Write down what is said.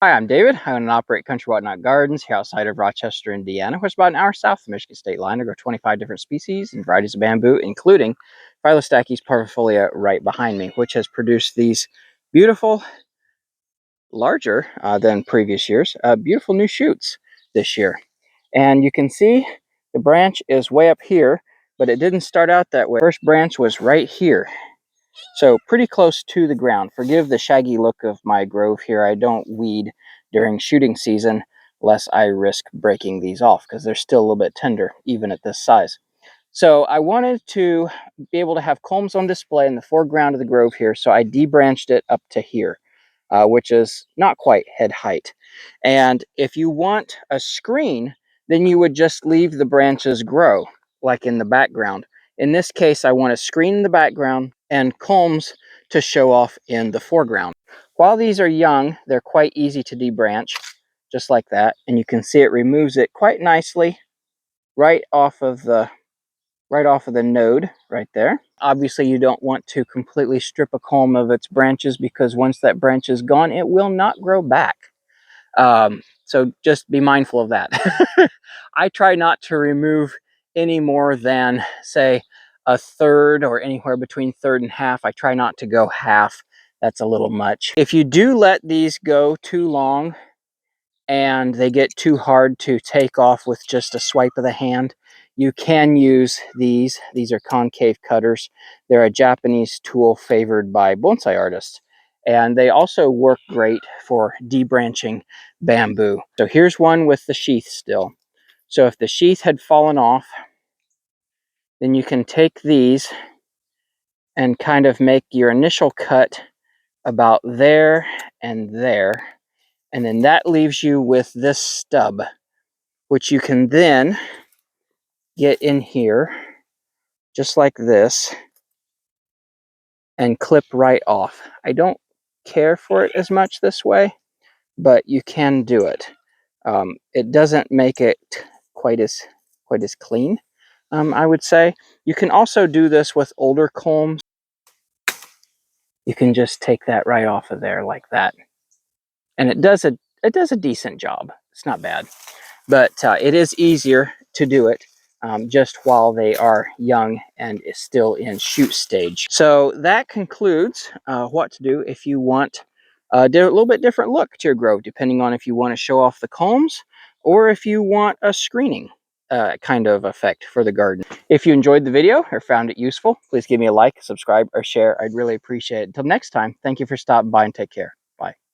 Hi, I'm David. I own and operate Country Whatnot Gardens here outside of Rochester, Indiana, which is about an hour south of the Michigan state line. I grow 25 different species and varieties of bamboo, including Phylostachys parvifolia right behind me, which has produced these beautiful, larger than previous years, beautiful new shoots this year. And you can see the branch is way up here, but it didn't start out that way. First branch was right here. So pretty close to the ground. Forgive the shaggy look of my grove here. I don't weed during shooting season lest I risk breaking these off because they're still a little bit tender even at this size. So I wanted to be able to have culms on display in the foreground of the grove here, so I debranched it up to here, which is not quite head height. And if you want a screen, then you would just leave the branches grow, like in the background. In this case, I want a screen in the background and culms to show off in the foreground. While these are young, they're quite easy to debranch, just like that. And you can see it removes it quite nicely right off of the node right there. Obviously, you don't want to completely strip a culm of its branches because once that branch is gone, it will not grow back. So just be mindful of that. I try not to remove any more than, say, a third or anywhere between third and half. I try not to go half. That's a little much. If you do let these go too long and they get too hard to take off with just a swipe of the hand, you can use these. These are concave cutters. They're a Japanese tool favored by bonsai artists. And they also work great for debranching bamboo. So here's one with the sheath still. So if the sheath had fallen off, then you can take these and kind of make your initial cut about there and there. And then that leaves you with this stub, which you can then get in here just like this and clip right off. I don't care for it as much this way, but you can do it. It doesn't make it quite as clean, I would say. You can also do this with older culms. You can just take that right off of there like that, and it does a decent job. It's not bad, but it is easier to do it just while they are young and is still in shoot stage. So that concludes what to do if you want a little bit different look to your grove, depending on if you want to show off the culms or if you want a screening kind of effect for the garden. If you enjoyed the video or found it useful, please give me a like, subscribe, or share. I'd really appreciate it. Until next time, thank you for stopping by and take care. Bye.